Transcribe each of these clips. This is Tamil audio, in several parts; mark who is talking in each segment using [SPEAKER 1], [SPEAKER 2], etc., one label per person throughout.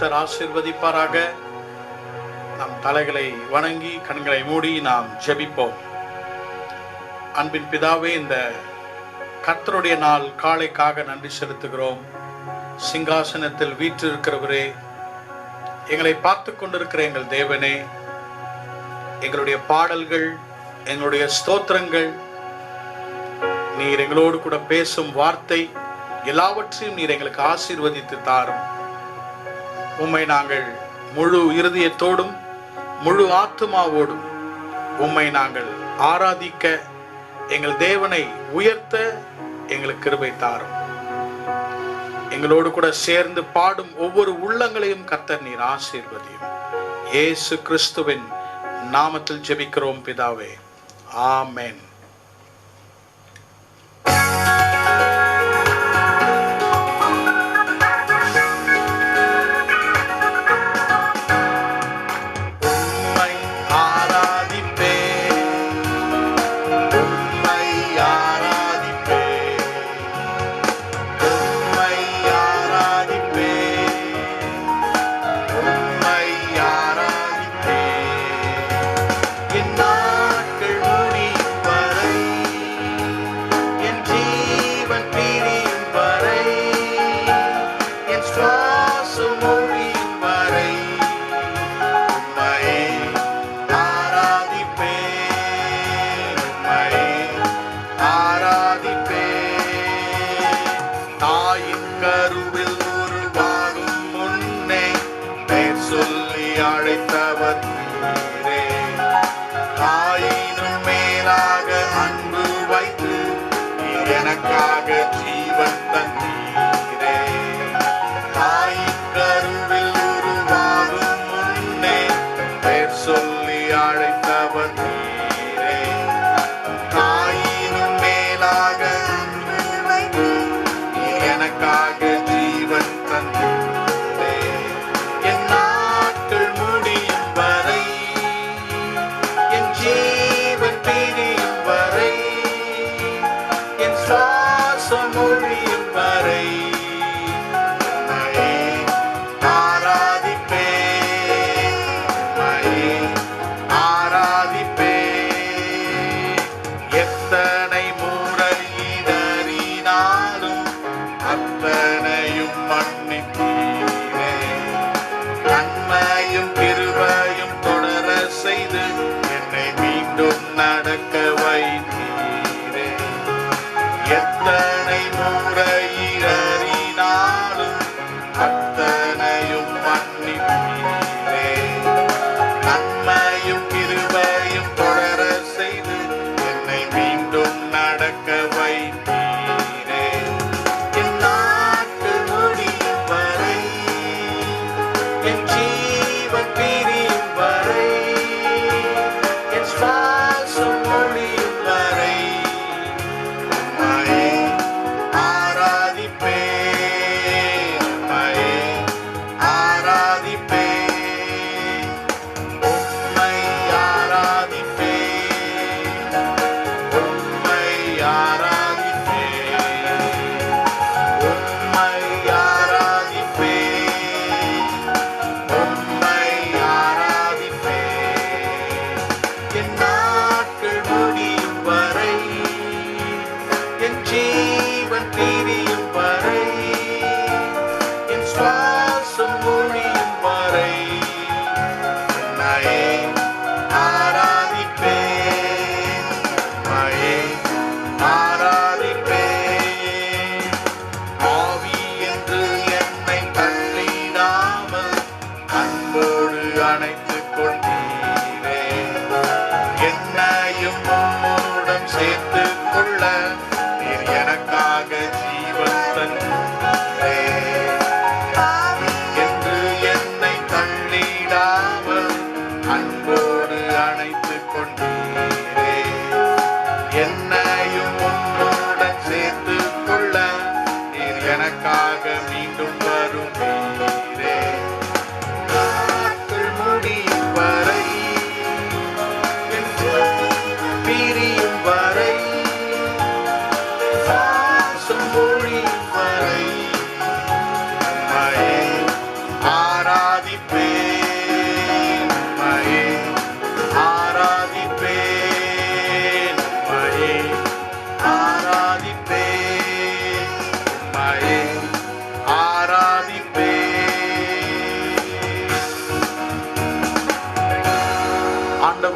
[SPEAKER 1] கர்த்தர் ஆசீர்வதிப்பாராக. நம் தலைகளை வணங்கி கண்களை மூடி நாம் ஜெபிப்போம். அன்பின் பிதாவே, இந்த கர்த்தருடைய நாள் காலைக்காக நன்றி செலுத்துகிறோம். சிங்காசனத்தில் வீற்றிருக்கிறவரே, எங்களை பார்த்து கொண்டிருக்கிற எங்கள் தேவனே, எங்களுடைய பாடல்கள், எங்களுடைய ஸ்தோத்திரங்கள், நீர் எங்களோடு கூட பேசும் வார்த்தை எல்லாவற்றையும் நீர் எங்களுக்கு ஆசீர்வதித்து தாரும். உம்மை நாங்கள் முழு இருதயத்தோடும் முழு ஆத்துமாவோடும் உம்மை நாங்கள் ஆராதிக்க, எங்கள் தேவனை உயர்த்த எங்களுக்கு கிருபை தாரும். எங்களோடு கூட சேர்ந்து பாடும் ஒவ்வொரு உள்ளங்களையும் கர்த்தர் நீர் ஆசீர்வதியும். இயேசு கிறிஸ்துவின் நாமத்தில் ஜெபிக்கிறோம் பிதாவே, ஆமென்.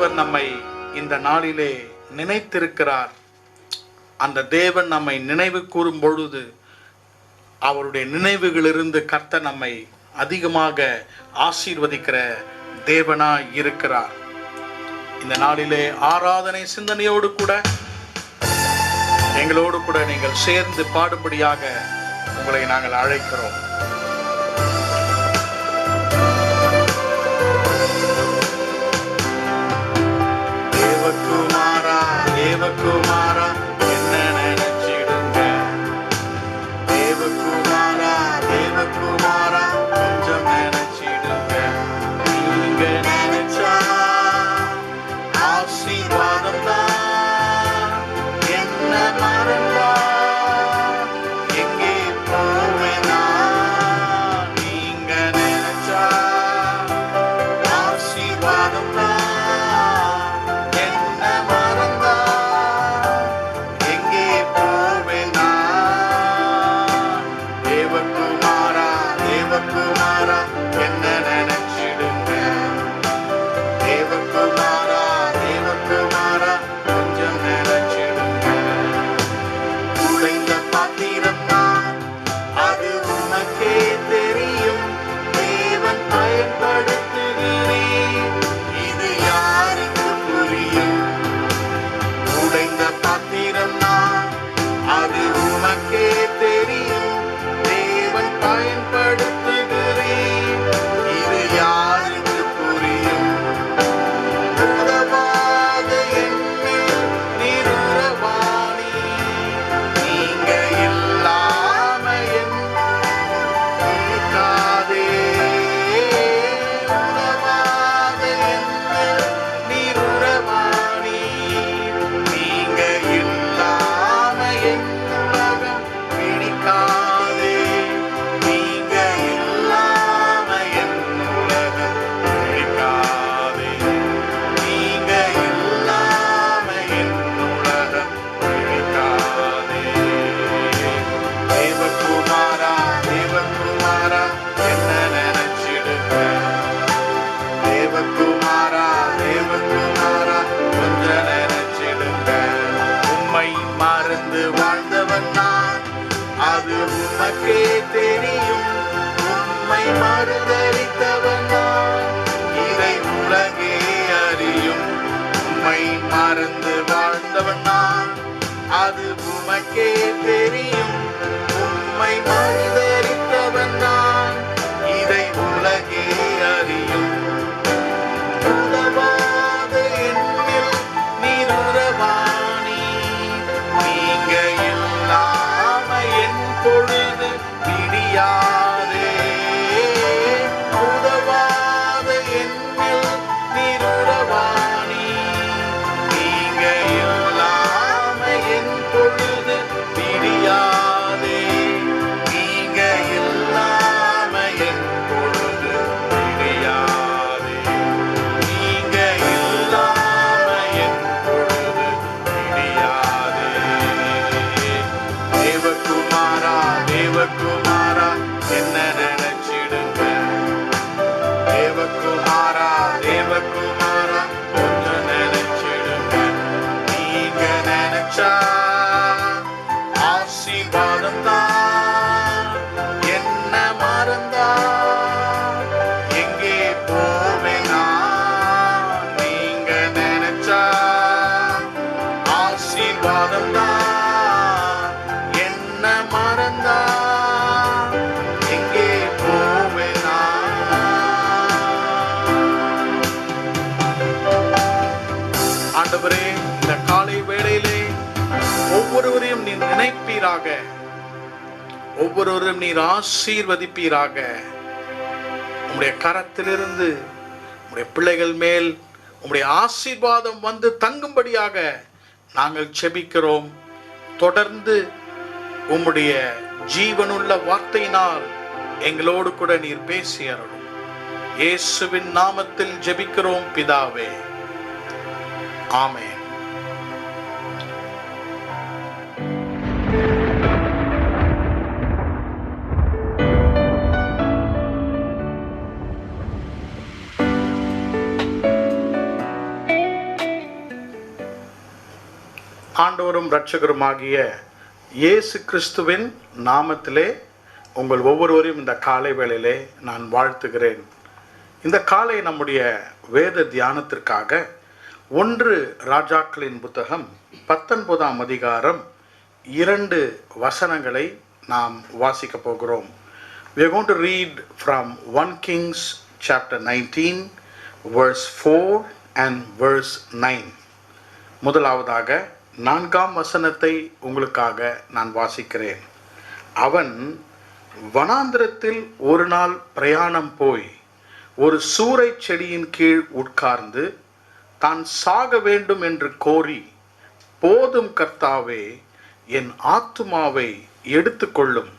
[SPEAKER 1] தேவன் நம்மை இந்த நாளிலே நினைத்திருக்கிறார். அந்த தேவன் நம்மை நினைவு கூறும் பொழுது அவருடைய நினைவுகளிலிருந்து கர்த்தர் நம்மை அதிகமாக ஆசீர்வதிக்கிற தேவனாய் இருக்கிறார். இந்த நாளிலே ஆராதனை சிந்தனையோடு கூட எங்களோடு கூட நீங்கள் சேர்ந்து பாடும்படியாக உங்களை நாங்கள் அழைக்கிறோம். தேவகுமாரா தேவகுமாரா என்ன நினைச்சிடுங்க, தேவகுமாரா தேவகுமாரா கொஞ்சம் நினைச்சிடுங்க. நீங்க நினைச்சா ஆசீர்வாதம் தான், என்ன மறந்தா எங்கே போவேனா. நீங்க நினைச்சா ஆசீர்வாதம் தான், உமக்கே தெரியும். உம்மை மறுதலித்தவன் நான், இதை உலகே அறியும். உம்மை மறந்து வாழ்ந்தவன் நான், அது உமக்கே தெரியும். உம்மை மறுதலித்தவன் நான், இதை உலகே அறியும். உதவாத என்னில் நீர் உறவாணி, நீங்க இல்லாம என் பொழுது விடியாதே. உதவாத என்னில் நீர் உறவாணி, நீங்க இல்லாம என் பொழுது விடியாதே. நீங்க இல்லாம என் பொழுது விடியாதே. நீங்க இல்லாம என் பொழுது விடியாதே. தேவகுமாரா தேவகுமாரா என்ன நினைச்சிடுங்க, தேவகுமாரா தேவகுமாரா கொஞ்சம் நினைச்சிடுங்க. நீங்க நினைச்சா ஆசீர்வாதம் தான், என்ன மறந்தா எங்கே போவேனா. நீங்க நினைச்சா ஆசீர்வாதம் தான், என்ன மறந்தா எங்கே போவேனா. ஆண்டவரே, இந்த காலை வேளையிலே ஒவ்வொருவரையும் நீர் நினைப்பீராக, ஒவ்வொருவரையும் நீர் ஆசீர்வதிப்பீராக. உம்முடைய கரத்திலிருந்து உம்முடைய பிள்ளைகள் மேல் உம்முடைய ஆசீர்வாதம் வந்து தங்கும்படியாக நாங்கள் செபிக்கிறோம். தொடர்ந்து உம்முடைய ஜீவனுள்ள வார்த்தையினால் எங்களோடு கூட நீர் பேசி அருளும். இயேசுவின் நாமத்தில் ஜெபிக்கிறோம் பிதாவே, ஆமென். ஆண்டவரும் இரட்சகருமாகிய இயேசு கிறிஸ்துவின் நாமத்திலே உங்கள் ஒவ்வொருவரையும் இந்த காலை வேளையிலே நான் வாழ்த்துகிறேன். இந்த காலை நம்முடைய வேத தியானத்திற்காக 1 ராஜாக்களின் புத்தகம் 19ஆம் அதிகாரம் 2 வசனங்களை நாம் வாசிக்க போகிறோம். We are going to read from 1 Kings chapter 19 verse 4 and verse 9. முதலாவதாக 4ஆம் வசனத்தை உங்களுக்காக நான் வாசிக்கிறேன். அவன் வனாந்திரத்தில் ஒரு நாள் பிரயாணம் போய் ஒரு சூரை செடியின் கீழ் உட்கார்ந்து தான் சாக வேண்டும் என்று கோரி, போதும் கர்த்தாவே, என் ஆத்துமாவை எடுத்துக்கொள்ளும்,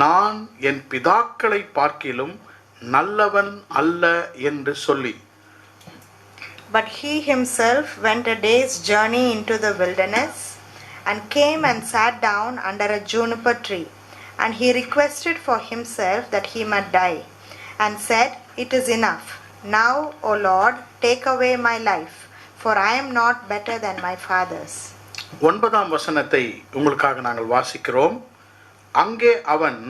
[SPEAKER 1] நான் என் பிதாக்களை பார்க்கிலும் நல்லவன் அல்ல என்று சொல்லி.
[SPEAKER 2] But he himself went a day's journey into the wilderness, and came and sat down under a juniper tree. And he requested for himself that he might die, and said, It is enough. Now, O Lord, take away my life, for I am not better than my fathers.
[SPEAKER 1] 9ஆம் வசனத்தை உங்களுக்காக நாங்கள் வாசிக்கிறோம். அங்கே அவன்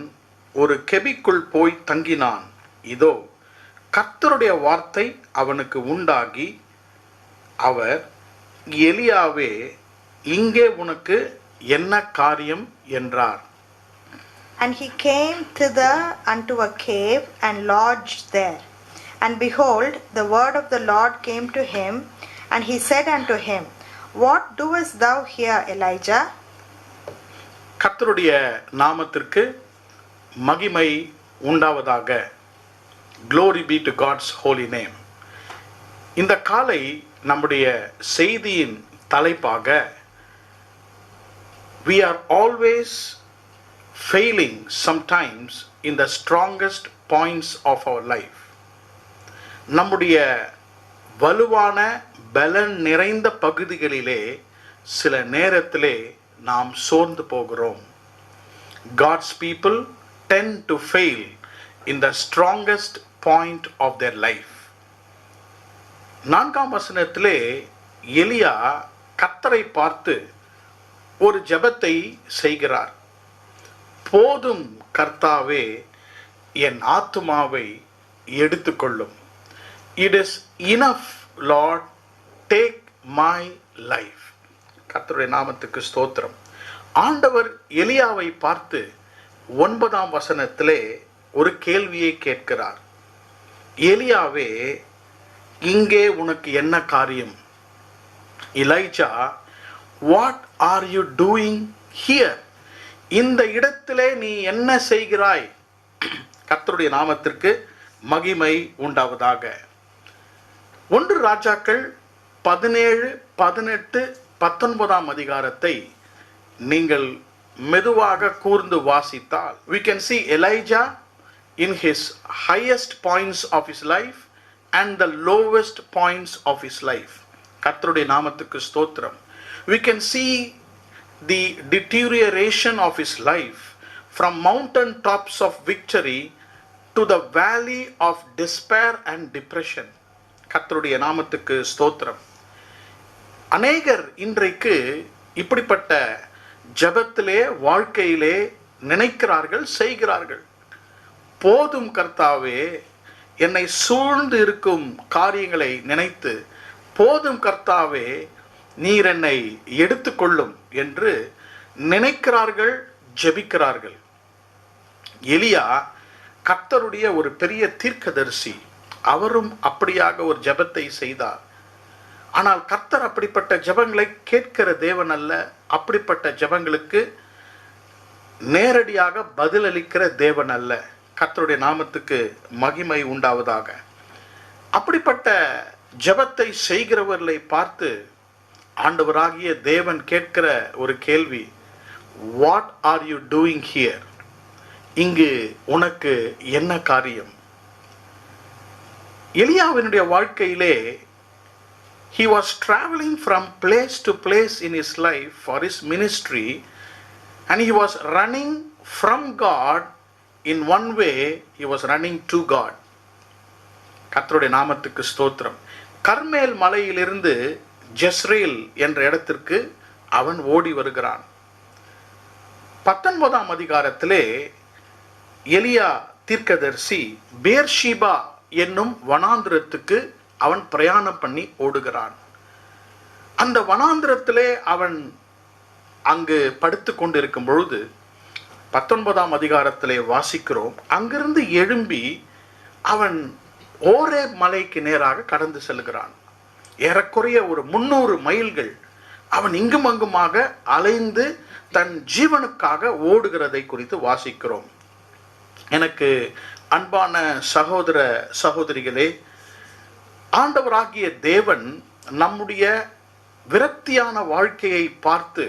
[SPEAKER 1] ஒரு கெபிக்குள் போய் தங்கினான். இதோ, கர்த்தருடைய வார்த்தை அவனுக்கு உண்டாகி, அவர், எலியாவே, இங்கே உனக்கு என்ன காரியம் என்றார்.
[SPEAKER 2] And he came thither unto a cave, and lodged there. And behold, the word of the Lord came to him, and he said unto him, What doest thou here, Elijah?
[SPEAKER 1] கர்த்தருடைய நாமத்திற்கு மகிமை உண்டாவதாக. Glory be to God's holy name. இந்த காலை நம்முடைய செய்தியின் தலைப்பாக We are always failing sometimes in the strongest points of our life. நம்முடைய வலுவான பலன் நிறைந்த பகுதிகளிலே சில நேரத்திலே நாம் சோர்ந்து போகிறோம். God's people tend to fail in the strongest point of their life. 4ஆம் வசனத்திலே எலியா கர்த்தரை பார்த்து ஒரு ஜெபத்தை செய்கிறார். போதும் கர்த்தாவே, என் ஆத்துமாவை எடுத்துக்கொள்ளும். It is enough, Lord, take my life. கர்த்தருடைய நாமத்துக்கு ஸ்தோத்திரம். ஆண்டவர் எலியாவை பார்த்து 9ஆம் வசனத்திலே ஒரு கேள்வியை கேட்கிறார். எலியாவே, இங்கே உனக்கு என்ன காரியம்? Elijah, what are you doing here? இந்த இடத்திலே நீ என்ன செய்கிறாய்? கர்த்தருடைய நாமத்திற்கு மகிமை உண்டாவதாக. 1 ராஜாக்கள் 17, 18, 19ஆம் அதிகாரத்தை நீங்கள் மெதுவாக கூர்ந்து வாசித்தால் we can see Elijah in his highest points of his life and the lowest points of his life. கர்த்தருடைய நாமத்துக்கு ஸ்தோத்திரம். We can see the deterioration of his life from mountain tops of victory to the valley of despair and depression. கர்த்தருடைய நாமத்துக்கு ஸ்தோத்திரம். அநேகர் இன்றைக்கு இப்படிப்பட்ட ஜெபத்திலே வாழ்க்கையிலே நினைக்கிறார்கள், செய்கிறார்கள். போதும் கர்த்தாவே, என்னை சூழ்ந்து இருக்கும் காரியங்களை நினைத்து, போதும் கர்த்தாவே, நீர் என்னை எடுத்துக்கொள்ளும் என்று நினைக்கிறார்கள், ஜெபிக்கிறார்கள். எலியா கர்த்தருடைய ஒரு பெரிய தீர்க்கதரிசி. அவரும் அப்படியாக ஒரு ஜெபத்தை செய்தார். ஆனால் கர்த்தர் அப்படிப்பட்ட ஜெபங்களை கேட்கிற தேவன் அல்ல. அப்படிப்பட்ட ஜெபங்களுக்கு நேரடியாக பதிலளிக்கிற தேவன் அல்ல. கர்த்தருடைய நாமத்துக்கு மகிமை உண்டாவதாக. அப்படிப்பட்ட ஜெபத்தை செய்கிறவர்களை பார்த்து ஆண்டவராகிய தேவன் கேட்கிற ஒரு கேள்வி, what are you doing here? இங்கு உனக்கு என்ன காரியம்? எலியாவினுடைய வாழ்க்கையிலே he was traveling from place to place in his life for his ministry, and he was running from God. In one way he was running to God. கர்த்தருடைய நாமத்துக்கு ஸ்தோத்திரம். கர்மேல் மலையிலிருந்து ஜெஸ்ரேல் என்ற இடத்திற்கு அவன் ஓடி வருகிறான். 19ஆம் அதிகாரத்திலே எலியா தீர்க்கதரிசி பேர்ஷீபா என்னும் வனாந்திரத்துக்கு அவன் பிரயாணம் பண்ணி ஓடுகிறான். அந்த வனாந்திரத்திலே அவன் அங்கு படுத்து கொண்டிருக்கும் பொழுது 19ஆம் அதிகாரத்திலே வாசிக்கிறோம், அங்கிருந்து எழும்பி அவன் ஓரே மலைக்கு நேராக கடந்து செல்கிறான். ஏறக்குறைய ஒரு 300 மைல்கள் அவன் இங்கும் அங்குமாக அலைந்து தன் ஜீவனுக்காக ஓடுகிறதை குறித்து வாசிக்கிறோம். எனக்கு அன்பான சகோதர சகோதரிகளே, ஆண்டவராகிய தேவன் நம்முடைய விரக்தியான வாழ்க்கையை பார்த்து,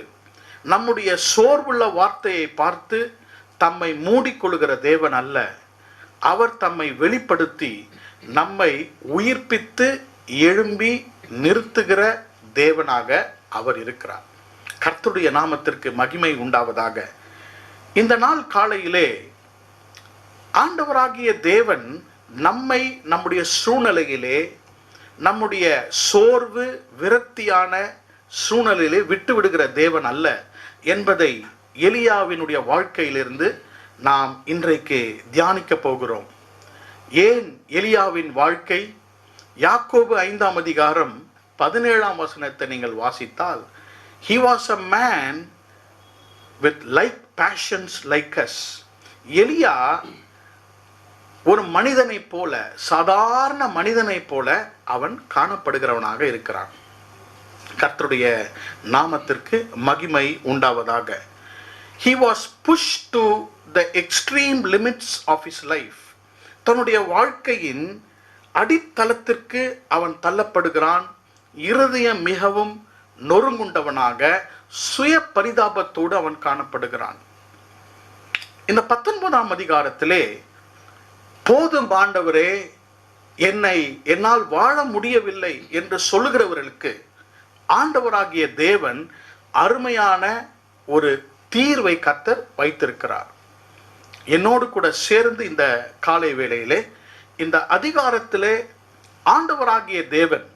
[SPEAKER 1] நம்முடைய சோர்வுள்ள வார்த்தையை பார்த்து தம்மை மூடிக்கொள்கிற தேவன் அல்ல. அவர் தம்மை வெளிப்படுத்தி நம்மை உயிர்ப்பித்து எழும்பி நிறுத்துகிற தேவனாக அவர் இருக்கிறார். கர்த்தருடைய நாமத்திற்கு மகிமை உண்டாவதாக. இந்த நாள் காலையிலே ஆண்டவராகிய தேவன் நம்மை நம்முடைய சூழ்நிலையிலே, நம்முடைய சோர்வு விரக்தியான சூழ்நிலையிலே விட்டு விடுகிற தேவன் அல்ல என்பதை எலியாவினுடைய வாழ்க்கையிலிருந்து நாம் இன்றைக்கு தியானிக்க போகிறோம். ஏன் எலியாவின் வாழ்க்கை? யாக்கோபு 5ஆம் அதிகாரம் 17ஆம் வசனத்தை நீங்கள் வாசித்தால், he was a man with like passions like us. எலியா ஒரு மனிதனை போல, சாதாரண மனிதனை போல அவன் காணப்படுகிறவனாக இருக்கிறான். கர்த்தருடைய நாமத்திற்கு மகிமை உண்டாவதாக. He was pushed to the extreme limits of his life. தன்னுடைய வாழ்க்கையின் அடித்தளத்திற்கு அவன் தள்ளப்படுகிறான். இருதயம் மிகவும் நொறுங்குண்டவனாக சுய பரிதாபத்தோடு அவன் காணப்படுகிறான். இந்த 19ஆம் அதிகாரத்திலே, போதும் ஆண்டவரே, என்னால் வாழ முடியவில்லை என்று சொல்லுகிறவர்களுக்கு ஆண்டவராகிய தேவன் அருமையான ஒரு தீர்வை கர்த்தர் வைத்திருக்கிறார். என்னோடு கூட சேர்ந்து இந்த காலை வேளையிலே இந்த அதிகாரத்திலே ஆண்டவராகிய தேவன்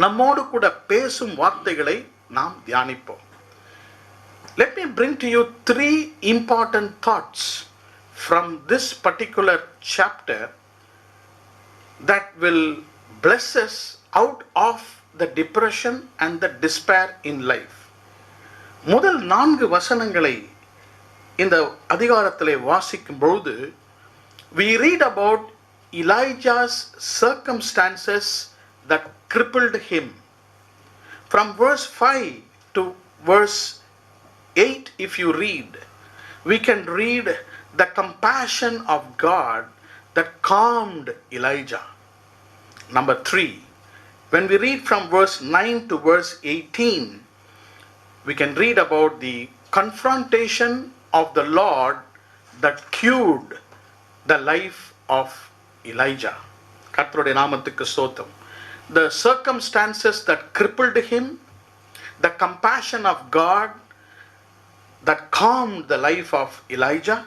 [SPEAKER 1] நம்மோடு கூட பேசும் வார்த்தைகளை நாம் தியானிப்போம். Let me bring to you 3 important thoughts from this particular chapter that will bless us out of the depression and the despair in life. முதல் 4 வசனங்களை இந்த அதிகாரத்திலே வாசிக்கும் பொழுது, we read about Elijah's circumstances that crippled him. From verse 5 to verse 8, if you read, we can read the compassion of God that calmed Elijah. Number 3, when we read from verse 9 to verse 18, we can read about the confrontation of the Lord that cured the life of Elijah. கர்த்தருடைய நாமத்துக்கு ஸ்தோத்திரம். The circumstances that crippled him, the compassion of God that calmed the life of Elijah,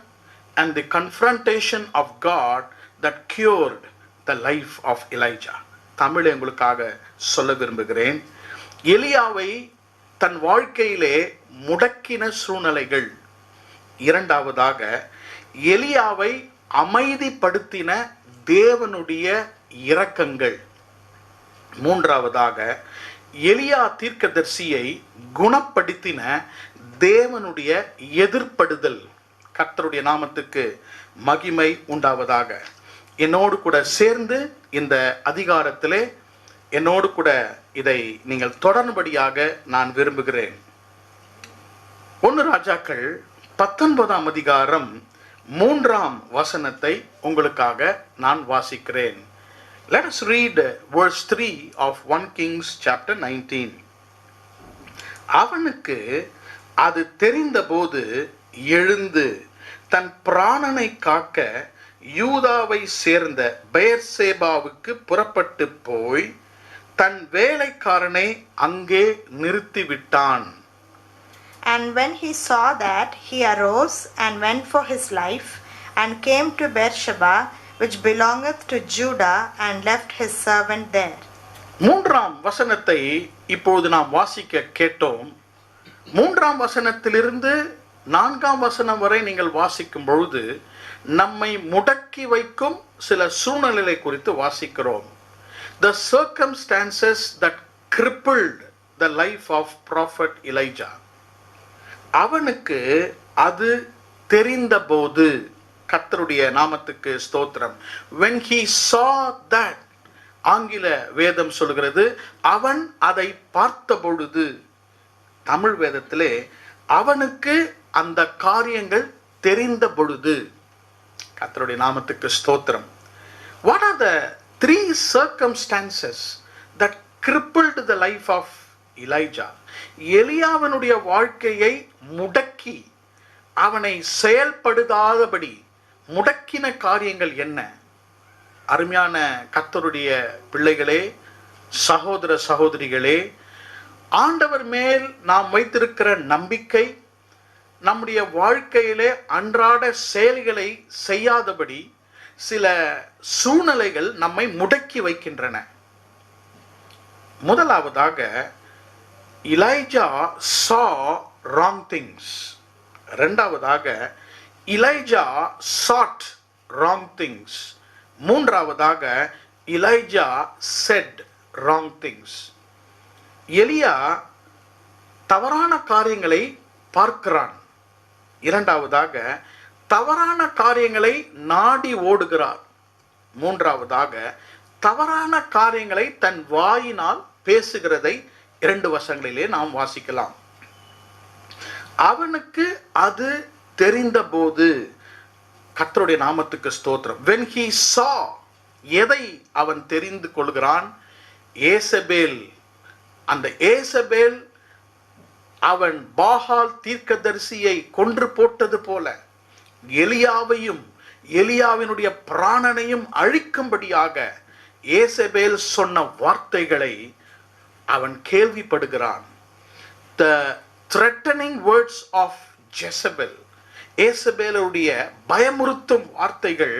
[SPEAKER 1] and the confrontation of God that cured the life of Elijah. தமிழை உங்களுக்காக சொல்ல விரும்புகிறேன். எலியாவை தன் வாழ்க்கையிலே முடக்கின சூழ்நிலைகள். இரண்டாவதாக, எலியாவை அமைதிப்படுத்தின தேவனுடைய இரக்கங்கள். மூன்றாவதாக, எலியா தீர்க்கதரிசியை குணப்படுத்தின தேவனுடைய எதிர்ப்படுதல். கர்த்தருடைய நாமத்துக்கு மகிமை உண்டாவதாக. என்னோடு கூட சேர்ந்து இந்த அதிகாரத்திலே என்னோடு கூட இதை நீங்கள் தொடர்படியாக நான் விரும்புகிறேன். 1 ராஜாக்கள் 19ஆம் அதிகாரம் 3ஆம் வசனத்தை உங்களுக்காக நான் வாசிக்கிறேன். Let us read verse 3 of 1 Kings chapter 19. அவனுக்கு அது தெரிந்தபோது எழுந்து தன் பிராணனை காக்க யூதாவை சேர்ந்த பெயர்சேபாவுக்கு புறப்பட்டு போய் தன் வேலைக்காரனை அங்கே நிறுத்திவிட்டான்.
[SPEAKER 2] And when he saw that, he arose and went for his life and came to Beersheba, which belongeth to Judah, and left his servant there.
[SPEAKER 1] 3ஆம் வசனத்தை இப்போது நாம் வாசிக்க கேட்டோம். 3ஆம் வசனத்திலிருந்து 4ஆம் வசனம் வரை நீங்கள் வாசிக்கும் பொழுது நம்மை முடக்கி வைக்கும் சில சூழ்நிலை குறித்து வாசிக்கிறோம். The circumstances that crippled the life of prophet Elijah. அவனுக்கு அது தெரிந்தபோது, கர்த்தருடைய நாமத்துக்கு ஸ்தோத்திரம். When he saw that, ஆங்கில வேதம் சொல்கிறது அவன் அதை பார்த்த பொழுது. தமிழ் வேதத்திலே அவனுக்கு அந்த காரியங்கள் தெரிந்த பொழுது. கர்த்தருடைய நாமத்துக்கு ஸ்தோத்திரம். What are the 3 circumstances that crippled the life of Elijah? எலியாவினுடைய வாழ்க்கையை முடக்கி அவனை செயல்படுத்தாதபடி முடக்கின காரியங்கள் என்ன? அருமையான கர்த்தருடைய பிள்ளைகளே, சகோதர சகோதரிகளே, ஆண்டவர் மேல் நாம் வைத்திருக்கிற நம்பிக்கை நம்முடைய வாழ்க்கையிலே அன்றாட செயல்களை செய்யாதபடி சில சூழ்நிலைகள் நம்மை முடக்கி வைக்கின்றன. முதலாவதாக, Elijah saw wrong things. இரண்டாவதாக, Elijah sought wrong things. மூன்றாவதாக, Elijah said wrong things. எலியா தவறான காரியங்களை பார்க்கிறான். இரண்டாவதாக, தவறான காரியங்களை நாடி ஓடுகிறார். மூன்றாவதாக, தவறான காரியங்களை தன் வாயினால் பேசுகிறதை 2 வசனங்களிலே நாம் வாசிக்கலாம். அவனுக்கு அது தெரிந்தபோது, கர்த்தருடைய நாமத்துக்கு ஸ்தோத்திரம். When he saw, எதை அவன் தெரிந்து கொள்கிறான்? ஏசபேல். அந்த ஏசபேல் அவன் பாகால் தீர்க்கதரிசியை கொன்று போட்டது போல எலியாவையும் எலியாவினுடைய பிராணனையும் அழிக்கும்படியாக ஏசபேல் சொன்ன வார்த்தைகளை அவன் கேள்விப்படுகிறான். The threatening words of Jezebel, ஏசபேலுடைய பயமுறுத்தும் வார்த்தைகள்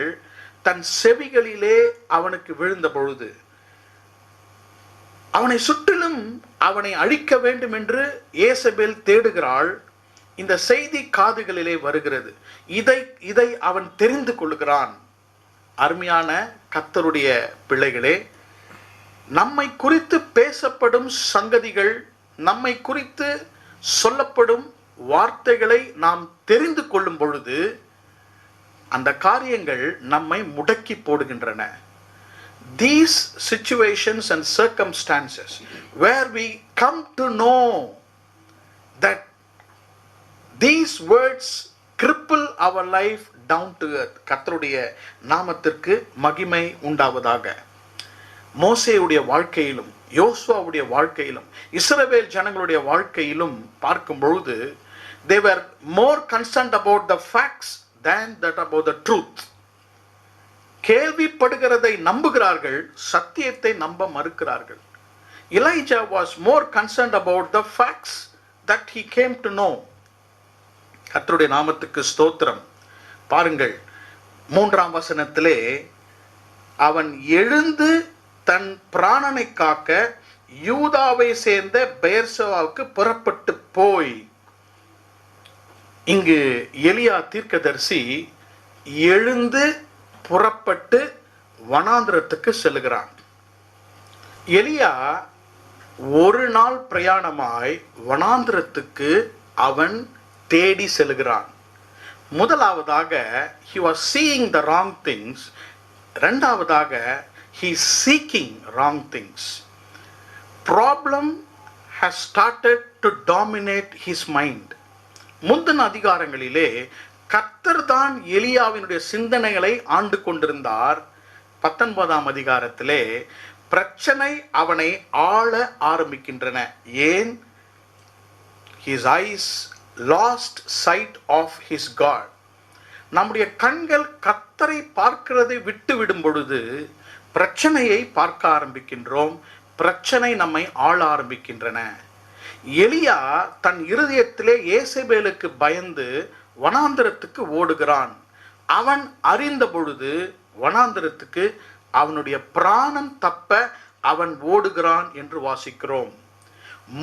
[SPEAKER 1] தன் செவிகளிலே அவனுக்கு விழுந்த பொழுது அவனை சுற்றிலும் அவனை அழிக்க வேண்டும் என்று ஏசபேல் தேடுகிறாள். இந்த செய்தி காதுகளிலே வருகிறது. இதை அவன் தெரிந்து கொள்கிறான். அருமையான கர்த்தருடைய பிள்ளைகளே, நம்மை குறித்து பேசப்படும் சங்கதிகள், நம்மை குறித்து சொல்லப்படும் வார்த்தைகளை நாம் தெரிந்து கொள்ளும் பொழுது அந்த காரியங்கள் நம்மை முடக்கி போடுகின்றன. These situations and circumstances where we come to know that these words cripple our life down to earth. கர்த்தருடைய நாமத்திற்கு மகிமை உண்டாவதாக. மோசேயுடைய வாழ்க்கையிலும் யோசுவாவுடைய வாழ்க்கையிலும் இஸ்ரவேல் ஜனங்களுடைய வாழ்க்கையிலும் பார்க்கும் பொழுது they were more concerned about the facts than that about the truth. கேள்விப்படுகிறதை நம்புகிறார்கள், சத்தியத்தை நம்ப மறுக்கிறார்கள். Elijah was more concerned about the facts that he came to know. கர்த்தருடைய நாமத்துக்கு ஸ்தோத்திரம். பாருங்கள், 3ஆம் வசனத்திலே அவன் எழுந்து தன் பிராணனை காக்க யூதாவை சேர்ந்த பெயர்சபாவுக்கு புறப்பட்டு போய். இங்கு எலியா தீர்க்கதரிசி எழுந்து புறப்பட்டு வனாந்திரத்துக்கு செல்கிறான். எலியா ஒரு நாள் பிரயாணமாய் வனாந்திரத்துக்கு அவன் தேடி செல்கிறான். முதலாவதாக he was seeing the wrong things. இரண்டாவதாக he is seeking wrong things. Problem has started to dominate his mind. முந்தின அதிகாரங்களிலே கர்த்தர் தான் எலியாவினுடைய சிந்தனைகளை ஆண்டு கொண்டிருந்தார். 19ஆம் அதிகாரத்திலே பிரச்சனை அவனை ஆள ஆரம்பிக்கின்றன. ஏன்? His eyes lost sight of his God. நம்முடைய கண்கள் கர்த்தரை பார்க்கிறதை விட்டு விடும் பொழுது பிரச்சனையை பார்க்க ஆரம்பிக்கின்றோம். பிரச்சனை நம்மை ஆள ஆரம்பிக்கின்றன. எலியா தன் இருதயத்திலே ஏசபேலுக்கு பயந்து வனாந்திரத்துக்கு ஓடுகிறான். அவன் அறிந்த பொழுது வனாந்திரத்துக்கு அவனுடைய பிராணம் தப்ப அவன் ஓடுகிறான் என்று வாசிக்கிறோம்.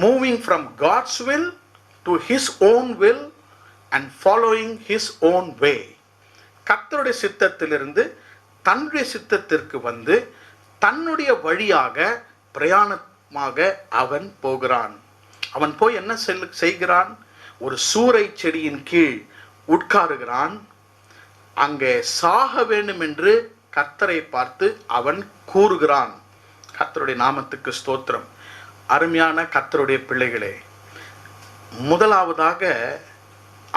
[SPEAKER 1] Moving from gods will to his own will and following his own way. கர்த்தருடைய சித்தத்திலிருந்து தன்னுடைய சித்தத்திற்கு வந்து தன்னுடைய வழியாக பிரயாணமாக அவன் போகிறான். அவன் போய் என்ன செய்கிறான்? ஒரு சூரை செடியின் கீழ் உட்காருகிறான். அங்கே சாக வேண்டும் என்று கர்த்தரை பார்த்து அவன் கூறுகிறான். கர்த்தருடைய நாமத்துக்கு ஸ்தோத்திரம். அருமையான கர்த்தருடைய பிள்ளைகளே, முதலாவதாக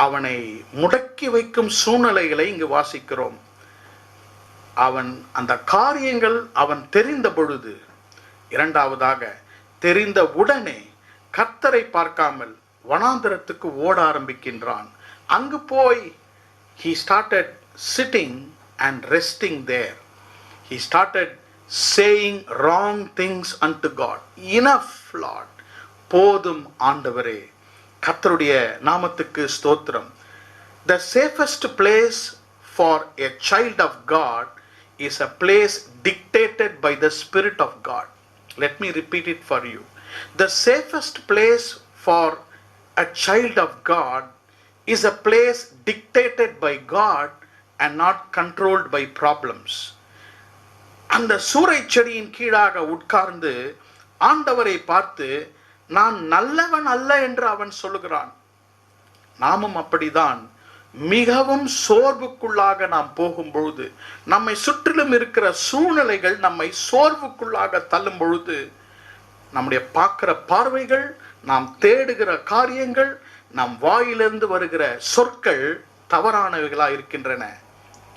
[SPEAKER 1] அவனை முடக்கி வைக்கும் சூழ்நிலைகளை இங்கு வாசிக்கிறோம். அவன் அந்த காரியங்கள் அவன் தெரிந்த பொழுது, இரண்டாவதாக தெரிந்த உடனே கர்த்தரை பார்க்காமல் வனாந்தரத்துக்கு ஓட ஆரம்பிக்கின்றான். அங்கு போய் he started sitting and resting there. He started saying wrong things unto God. Enough, Lord. போதும் ஆண்டவரே. கர்த்தருடைய நாமத்துக்கு ஸ்தோத்திரம். The safest place for a child of God is a place dictated by the Spirit of God. Let me repeat it for you. The safest place for a child of God is a place dictated by God and not controlled by problems. அந்த சூரை செடியின் கீழாக உட்கார்ந்து ஆண்டவரை பார்த்து நான் நல்லவன் அல்ல என்று அவன் சொல்லுகிறான். நாமும் அப்படிதான். மிகவும் சோர்வுக்குள்ளாக நாம் போகும்பொழுது, நம்மை சுற்றிலும் இருக்கிற சூழ்நிலைகள் நம்மை சோர்வுக்குள்ளாக தள்ளும் பொழுது, நம்முடைய பார்க்கிற பார்வைகள், நாம் தேடுகிற காரியங்கள், நம் வாயிலிருந்து வருகிற சொற்கள் தவறானவைகளாக இருக்கின்றன.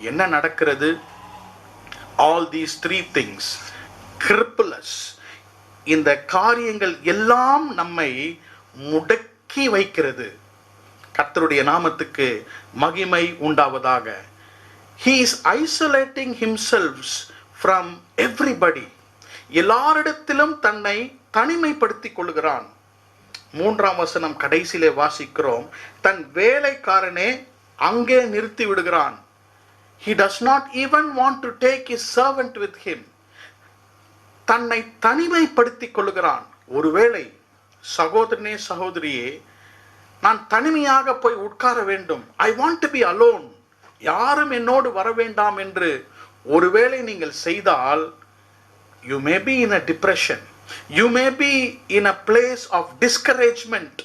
[SPEAKER 1] என்ன நடக்கிறது? All these three things cripple us. இந்த காரியங்கள் எல்லாம் நம்மை முடக்கி வைக்கிறது. கர்த்தருடைய நாமத்துக்கு மகிமை உண்டாவதாக. He is isolating himself from everybody. எல்லாரிடத்திலும் தன்னை தனிமைப்படுத்திக் கொள்கிறான். 3ஆம் வசனம் கடைசியிலே வாசிக்கிறோம், தன் வேலைக்காரனே அங்கே நிறுத்தி விடுகிறான். He does not even want to take his servant with him. தன்னை தனிமைப்படுத்திக் கொள்கிறான். ஒருவேளை சகோதரனே சகோதரியே, நான் தனிமையாக போய் உட்கார வேண்டும், I want to be alone, யாரும் என்னோடு வர வேண்டாம் என்று ஒருவேளை நீங்கள் செய்தால், you may be in a depression, you may be in a place of discouragement.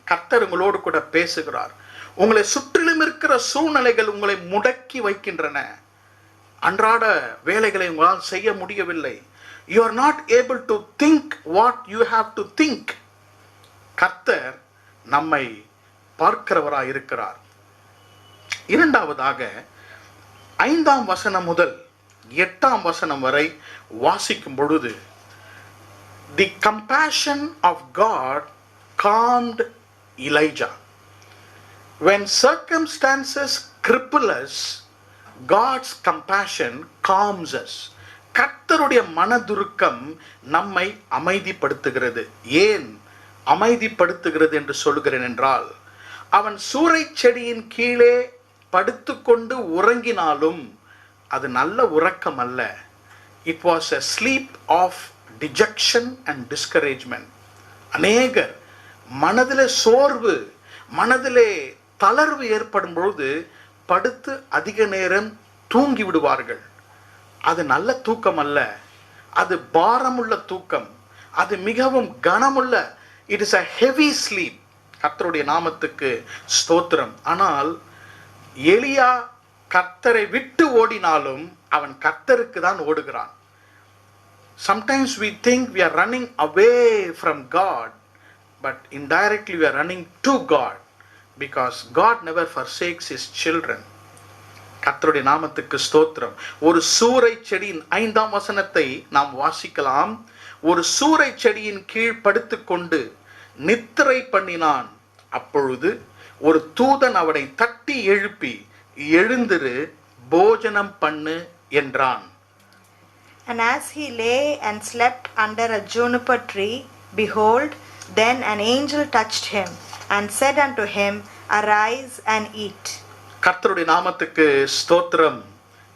[SPEAKER 1] கர்த்தர் உங்களோடு கூட பேசுகிறார். உங்களை சுற்றிலும் இருக்கிற சூழ்நிலைகள் உங்களை முடக்கி வைக்கின்றன. அன்றாட வேலைகளை உங்களால் செய்ய முடியவில்லை. You are not able to think what you have to think. கர்த்தர் நம்மை பார்க்கிறவராய் இருக்கிறார். இரண்டாவதாக 5ஆம் வசனம் முதல் 8ஆம் வசனம் வரை வாசிக்கும் பொழுது, the compassion of God calmed Elijah. When circumstances cripple us, God's compassion calms us. கர்த்தருடைய மனதுருக்கம் நம்மை அமைதிப்படுத்துகிறது. ஏன் அமைதிப்படுத்துகிறது என்று சொல்கிறேன் என்றால், அவன் சூரை செடியின் கீழே படுத்துக்கொண்டு உறங்கினாலும் அது நல்ல உறக்கம் அல்ல. It was a sleep of dejection and discouragement. அநேகர் மனதிலே சோர்வு, மனதிலே தளர்வு ஏற்படும் பொழுது படுத்து அதிக நேரம் தூங்கி விடுவார்கள். அது நல்ல தூக்கம் அல்ல, அது பாரமுள்ள தூக்கம், அது மிகவும் கனமுள்ள, it is a heavy sleep. கர்த்தருடைய நாமத்துக்கு ஸ்தோத்திரம். ஆனால் எலியா கர்த்தரை விட்டு ஓடினாலும் அவன் கர்த்தருக்கு தான் ஓடுகிறான். Sometimes we think we are running away from God, but indirectly we are running to God, because God never forsakes his children. கர்த்தருடைய நாமத்துக்கு ஸ்தோத்திரம். ஒரு சூரை செடியின் 5ஆம் வசனத்தை நாம் வாசிக்கலாம். ஒரு சூரை செடியின் கீழ் படுத்துக்கொண்டு நித்திரை பண்ணினான். அப்பொழுது ஒரு தூதன் அவனை தட்டி எழுப்பி, எழுந்திரு, போஜனம் பண்ணு என்றான்.
[SPEAKER 2] And as he lay and slept under a juniper tree, behold, then an angel touched him and said unto him, Arise and eat.
[SPEAKER 1] கர்த்தருடைய நாமத்துக்கு ஸ்தோத்திரம்.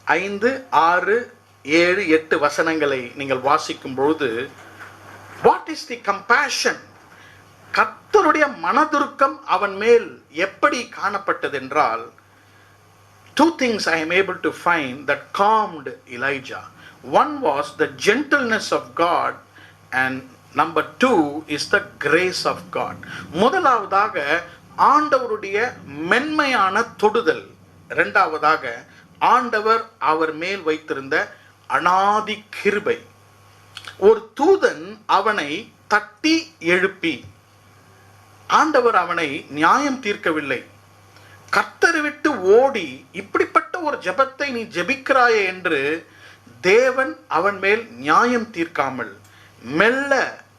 [SPEAKER 1] 5, 6, 7, 8 வசனங்களை நீங்கள் வாசிக்கும் பொழுது, what is the compassion? கர்த்தர் கர்த்தருடைய மனதுருக்கம் அவன் மேல் எப்படி காணப்பட்டது என்றால், two things I am able to find that calmed Elijah. One was the gentleness of God, and number two is the grace of God. முதலாவதாக ஆண்டவருடைய மென்மையான தொடுதல், இரண்டாவதாக ஆண்டவர் அவர் மேல் வைத்திருந்த அநாதி கிருபை. ஒரு தூதன் அவனை தட்டி எழுப்பி, ஆண்டவர் அவனை நியாயம் தீர்க்கவில்லை. கர்த்தரை விட்டு ஓடி இப்படிப்பட்ட ஒரு ஜெபத்தை நீ ஜெபிக்கிறாயே என்று தேவன் அவன் மேல் நியாயம் தீர்க்காமல் மெல்ல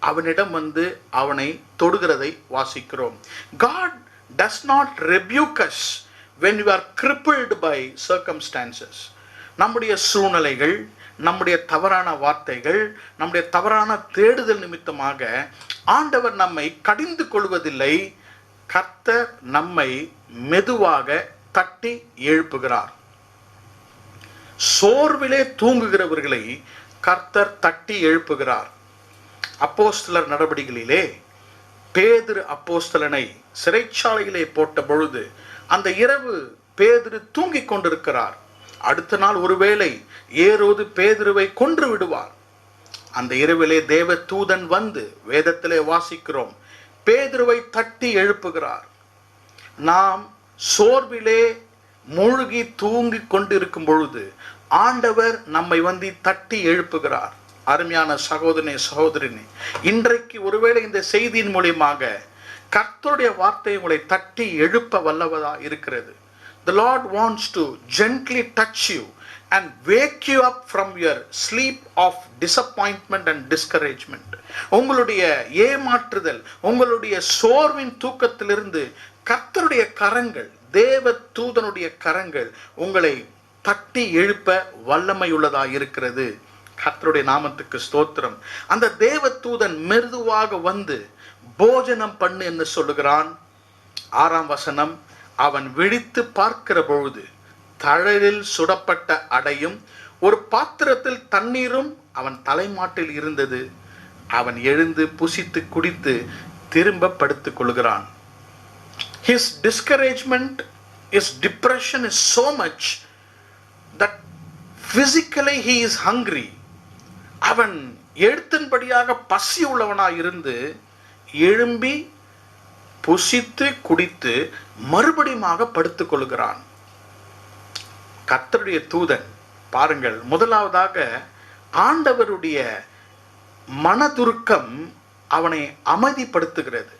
[SPEAKER 1] அவனிடம் வந்து அவனை தொடுகிறதை வாசிக்கிறோம். God does not rebuke us when we are crippled by circumstances. நம்முடைய சூழ்நிலைகள், நம்முடைய தவறான வார்த்தைகள், நம்முடைய தவறான தேடுதல் நிமித்தமாக ஆண்டவர் நம்மை கடிந்து கொள்வதில்லை. கர்த்தர் நம்மை மெதுவாக தட்டி எழுப்புகிறார். சோர்விலே தூங்குகிறவர்களை கர்த்தர் தட்டி எழுப்புகிறார். அப்போஸ்தலர் நடவடிக்கைகளிலே பேதுரு அப்போஸ்தலனை சிறைச்சாலையிலே போட்ட பொழுது அந்த இரவு பேதுரு தூங்கிக் கொண்டிருக்கிறார். அடுத்த நாள் ஒருவேளை ஏரோது பேதுருவை கொன்று விடுவார். அந்த இரவிலே தேவ தூதன் வந்து, வேதத்திலே வாசிக்கிறோம், பேதுருவை தட்டி எழுப்புகிறார். நாம் சோர்விலே மூழ்கி தூங்கி கொண்டிருக்கும் பொழுது ஆண்டவர் நம்மை வந்து தட்டி எழுப்புகிறார். அருமையான சகோதரனே, சகோதரினே, இன்றைக்கு ஒருவேளை இந்த செய்தியின் மூலியமாக கர்த்தருடைய வார்த்தை உங்களை தட்டி எழுப்ப வல்லவதா இருக்கிறது. The Lord wants to gently touch you and wake you up from your sleep of disappointment and discouragement. உங்களுடைய ஏமாற்றுதல், உங்களுடைய சோர்வின் தூக்கத்திலிருந்து கர்த்தருடைய கரங்கள், தேவ தூதனுடைய கரங்கள் உங்களை தட்டி எழுப்ப வல்லமையுள்ளதா இருக்கிறது. கர்த்தருடைய நாமத்துக்கு ஸ்தோத்திரம். அந்த தேவ தூதன் மெதுவாக வந்து போஜனம் பண்ணு என்று சொல்லுகிறான். 6ஆம் வசனம், அவன் விழித்து பார்க்கிற பொழுது தழலில் சுடப்பட்ட அடையும் ஒரு பாத்திரத்தில் தண்ணீரும் அவன் தலைமாட்டில் இருந்தது. அவன் எழுந்து புசித்து குடித்து திரும்ப படுத்துக் கொள்கிறான். His discouragement, his depression is so much that physically he is hungry. அவன் எழுத்தின்படியாக பசி உள்ளவனாய் இருந்து எழும்பி புசித்து குடித்து மறுபடியுமாக படுத்துக் கொள்கிறான். கர்த்தருடைய தூதன் பாருங்கள், முதலாவதாக ஆண்டவருடைய மனதுருக்கம் அவனை அமைதிப்படுத்துகிறது.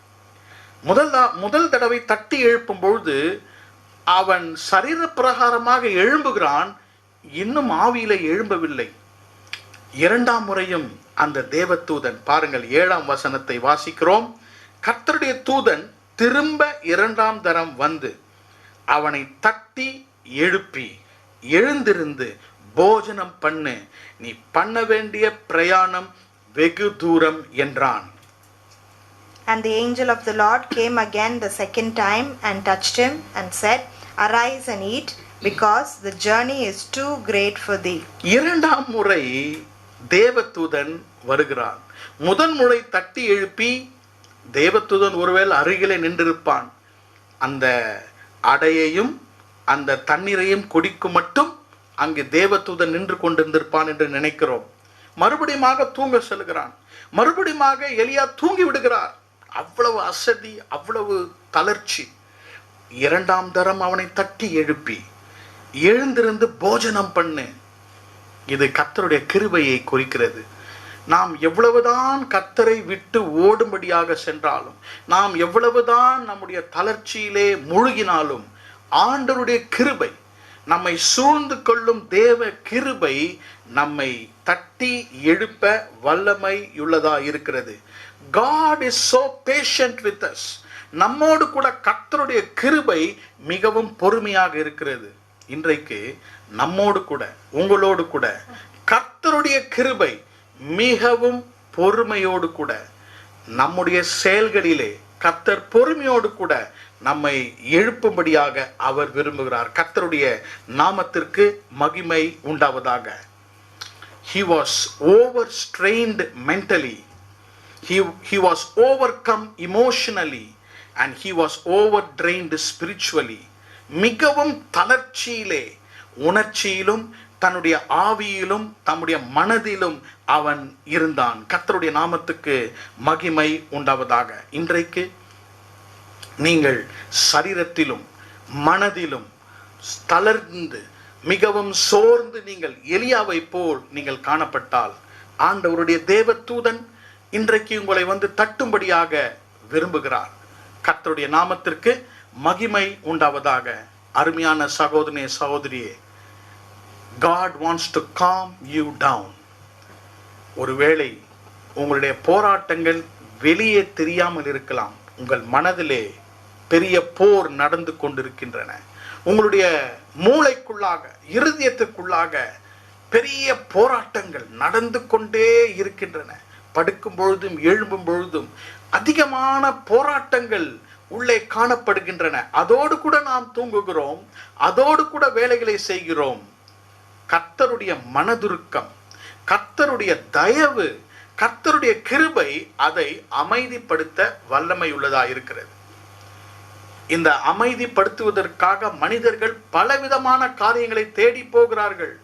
[SPEAKER 1] முதல் தடவை தட்டி எழுப்பும் பொழுது அவன் சரீர பிரகாரமாக எழும்புகிறான், இன்னும் ஆவியில எழும்பவில்லை. 2ஆம் முறையும் அந்த தேவதூதன், பாருங்கள் 7ஆம் வசனத்தை வாசிக்கிறோம். கர்த்தருடைய தூதன் திரும்ப 2ஆம் தரம் வந்து அவனை தட்டி எழுப்பி, எழுந்திருந்து போஜனம் பண்ணு, நீ பண்ண வேண்டிய பிரயாணம் வெகு தூரம் என்றான்.
[SPEAKER 2] And the angel of the Lord came again the second time and touched him and said, Arise and eat, because the journey is too great for thee. 2ஆம் முறை தேவதூதன் வருகிறான். முதல் முறை தட்டி எழுப்பி தேவதூதன் ஒருவேளை அருகிலே நின்றிருப்பான். அந்த அடையையும் அந்த தண்ணீரையும் குடிக்கும் மட்டும் அங்கு தேவதூதன் நின்று கொண்டிருந்திருப்பான் என்று நினைக்கிறோம். மறுபடியுமாக தூங்க செல்கிறான். மறுபடியுமாக எலியா தூங்கி விடுகிறார். அவ்வளவு அசதி, அவ்வளவு தளர்ச்சி. 2ஆம் தரம் அவனை தட்டி எழுப்பி, எழுந்திருந்து போஜனம் பண்ணு. இது கர்த்தருடைய கிருபையை குறிக்கிறது. நாம் எவ்வளவுதான் கர்த்தரை விட்டு ஓடும்படியாக சென்றாலும், நாம் எவ்வளவுதான் நம்முடைய தளர்ச்சியிலே மூழ்கினாலும், ஆண்டவருடைய கிருபை, நம்மை சூழ்ந்து கொள்ளும் தேவ கிருபை நம்மை தட்டி எழுப்ப வல்லமை உள்ளதா இருக்கிறது. God is so patient with us. நம்மோடு கூட கர்த்தருடைய கிருபை மிகவும் பொறுமையாக இருக்கிறது. இன்றைக்கு நம்மோடு கூட, உங்களோடு கூட கர்த்தருடைய கிருபை மிகவும் பொறுமையோடு கூட, நம்முடைய செயல்களிலே கர்த்தர் பொறுமையோடு கூட நம்மை எழுப்பும்படியாக அவர் விரும்புகிறார். கர்த்தருடைய நாமத்திற்கு மகிமை உண்டாவதாக. He was overstrained mentally.
[SPEAKER 1] He was overcome emotionally and he was overdrained spiritually. மிகவும் தளர்ச்சியிலே, உணர்ச்சியிலும் தன்னுடைய ஆவியிலும் தம்முடைய மனதிலும் அவன் இருந்தான். கர்த்தருடைய நாமத்துக்கு மகிமை உண்டாவதாக. இன்றைக்கு நீங்கள் சரீரத்திலும் மனதிலும் தளர்ந்து மிகவும் சோர்ந்து நீங்கள் எலியாவை போல் நீங்கள் காணப்பட்டால், ஆண்டவருடைய தேவதூதன் இன்றைக்கு உங்களை வந்து தட்டும்படியாக விரும்புகிறார். கர்த்தருடைய நாமத்திற்கு மகிமை உண்டாவதாக. அருமையான சகோதரனே, சகோதரியே, God wants to calm you down. ஒருவேளை உங்களுடைய போராட்டங்கள் வெளியே தெரியாமல் இருக்கலாம். உங்கள் மனதிலே பெரிய போர் நடந்து கொண்டிருக்கின்றன. உங்களுடைய மூளைக்குள்ளாக, இருதயத்துக்குள்ளாக பெரிய போராட்டங்கள் நடந்து கொண்டே இருக்கின்றன. படுக்கும் பொழுதும் எழும்பும் பொழுதும் அதிகமான போராட்டங்கள் உள்ளே காணப்படுகின்றன. அதோடு கூட நாம் தூங்குகிறோம், அதோடு கூட வேலைகளை செய்கிறோம். கர்த்தருடைய மனதுருக்கம், கர்த்தருடைய தயவு, கர்த்தருடைய கிருபை அதை அமைதிப்படுத்த வல்லமை உள்ளதா இருக்கிறது. இந்த அமைதிப்படுத்துவதற்காக மனிதர்கள் பலவிதமான காரியங்களை தேடி போகிறார்கள்.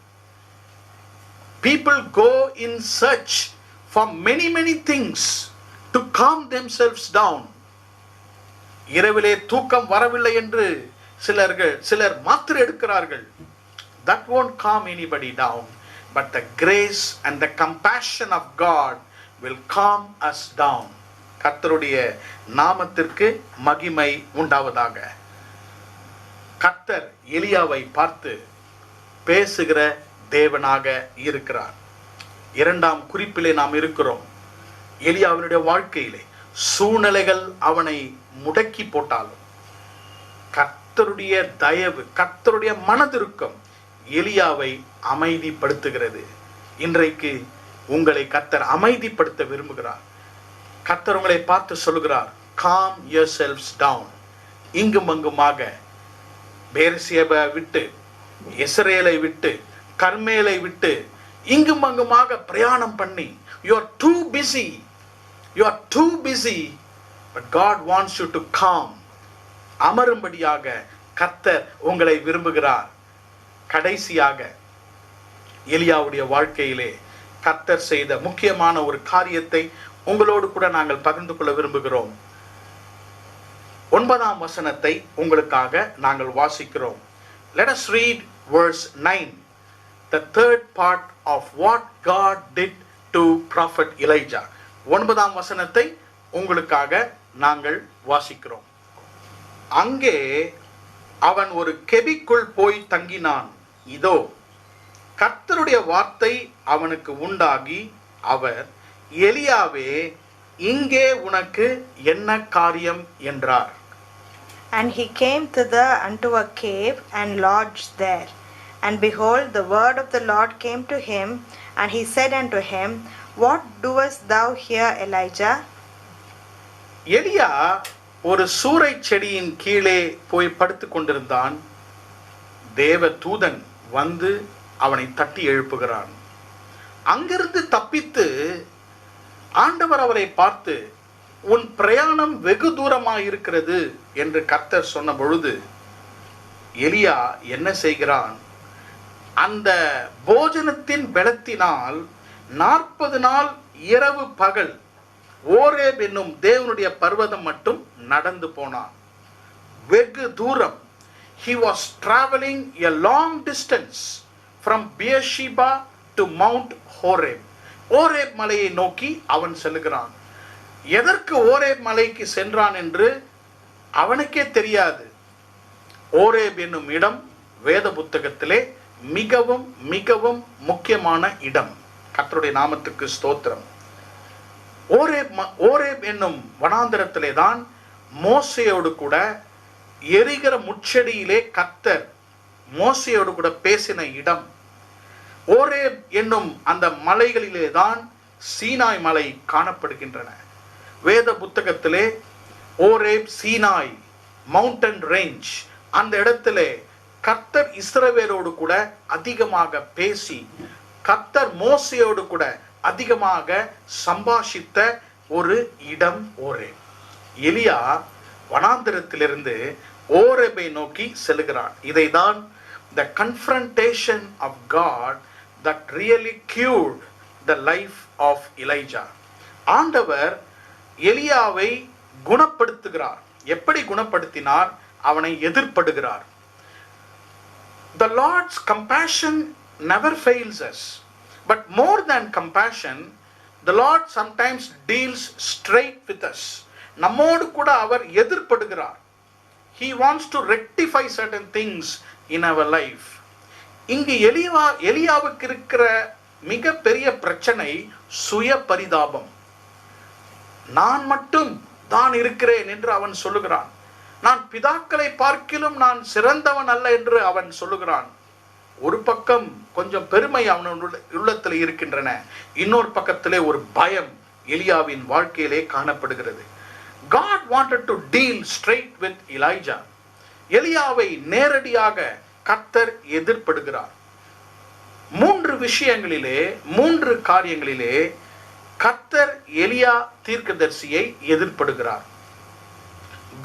[SPEAKER 1] People go in search for many things to calm themselves down. இரவிலே தூக்கம் வரவில்லை என்று சிலர் மாத்திரை எடுக்கிறார்கள். That won't calm anybody down, but the grace and the compassion of God will calm us down. கர்த்தருடைய நாமத்திற்கு மகிமை உண்டாவதாக. கர்த்தர் எலியாவை பார்த்து பேசுகிற தேவனாக இருக்கிறார். இரண்டாம் குறிப்பிலே நாம் இருக்கிறோம். எலியாவினுடைய வாழ்க்கையிலே சூழ்நிலைகள் அவனை முடக்கி போட்டாலும் கர்த்தருடைய தயவு, கர்த்தருடைய மனதிருக்கம் எலியாவை அமைதிப்படுத்துகிறது. இன்றைக்கு உங்களை கர்த்தர் அமைதிப்படுத்த விரும்புகிறார். கர்த்தர் உங்களை பார்த்து சொல்லுகிறார், calm yourselves down. இங்கும் அங்குமாக பேர்சேபா விட்டு, இஸ்ரேலை விட்டு, கர்மேலை விட்டு இங்கும் அங்குமாக பிரயாணம் பண்ணி, you are too busy, but God wants you to calm. அமரும்படியாக கர்த்தர் உங்களை விரும்புகிறார். கடைசியாக எலியாவுடைய வாழ்க்கையிலே கர்த்தர் செய்த முக்கியமான ஒரு காரியத்தை உங்களோடு கூட நாங்கள் பகிர்ந்து கொள்ள விரும்புகிறோம். 9ஆம் வசனத்தை உங்களுக்காக நாங்கள் வாசிக்கிறோம். Let us read verse 9, the third part of what God did to prophet Elijah. 9ஆம் வசனத்தை உங்களுக்காக நாங்கள் வாசிக்கிறோம். அங்கே அவன் ஒரு கெபிக்குள் போய் தங்கினான். இதோ கர்த்தருடைய வார்த்தை அவனுக்கு உண்டாகி, அவர், எலியாவே, இங்கே உனக்கு என்ன காரியம் என்றார்.
[SPEAKER 2] And he came thither unto a cave and lodged there. And behold, the word of the Lord came to him, and he said unto him, What doest thou here, Elijah?
[SPEAKER 1] எலியா ஒரு சூரை செடியின் கீழே போய் படுத்துக் கொண்டிருந்தான். தேவ தூதன் வந்து அவனை தட்டி எழுப்புகிறான். அங்கிருந்து தப்பித்து ஆண்டவர் அவரை பார்த்து, உன் பிரயாணம் வெகு தூரமாயிருக்கிறது என்று கர்த்தர் சொன்ன பொழுது எலியா என்ன செய்கிறான்? அந்த போஜனத்தின் பலத்தினால் 40 நாள் இரவு பகல் ஓரேப் என்னும் தேவனுடைய பர்வதம் மட்டும் நடந்து போனான். வெகு தூரம். He was traveling a long distance from Beersheba to Mount Horeb. Horeb மலையை நோக்கி அவன் செல்லுகிறான். எதற்கு ஓரேப் மலைக்கு சென்றான் என்று அவனுக்கே தெரியாது. ஓரேப் என்னும் இடம் வேத புத்தகத்திலே மிகவும் மிகவும் முக்கியமான இடம். கர்த்தருடைய நாமத்துக்கு ஸ்தோத்திரம். ஓரேப் என்னும் வனாந்தரத்திலே தான் மோசேயோடு கூட எரிகிற முச்செடியிலே கர்த்தர் மோசேயோடு கூட பேசின இடம். ஓரேப் என்னும் அந்த மலைகளிலே தான் சீனாய் மலை காணப்படுகின்றன. வேத புத்தகத்திலே ஓரேப், சீனாய், மவுண்டன் ரேஞ்ச், அந்த இடத்திலே கர்த்தர் இஸ்ரவேலோடு கூட அதிகமாக பேசி, கர்த்தர் மோசேயோடு கூட அதிகமாக சம்பாஷித்த ஒரு இடம் ஓரேப். எலியா வனாந்திரத்திலிருந்து ஓரேபை நோக்கி செல்கிறான். இதைதான் the confrontation of God that really cured the life of Elijah. ஆண்டவர் எலியாவை குணப்படுத்துகிறார். எப்படி குணப்படுத்தினார்? அவனை எதிர்ப்படுகிறார். The Lord's compassion never fails us, but more than compassion, the Lord sometimes deals straight with us. நம்மோடு கூட அவர் எதிர்ப்படுகிறார். He wants to rectify certain things in our life. இங்கு எலியாவுக்கு இருக்கிற மிக பெரிய பிரச்சனை சுய பரிதாபம். நான் மட்டும் தான் இருக்கிறேன் என்று அவன் சொல்லுகிறான். நான் பிதாக்களை பார்க்கிலும் நான் சிறந்தவன் அல்ல என்று அவன் சொல்லுகிறான். ஒரு பக்கம் கொஞ்சம் பெருமை அவனுடைய உள்ளத்தில் இருக்கின்றன, இன்னொரு பக்கத்திலே ஒரு பயம் எலியாவின் வாழ்க்கையிலே காணப்படுகிறது. God wanted to deal straight with Elijah. எலியாவை நேரடியாக கர்த்தர் எதிர்ப்படுகிறார். 3 காரியங்களிலே கர்த்தர் எலியா தீர்க்கதரிசியை எதிர்ப்படுகிறார்.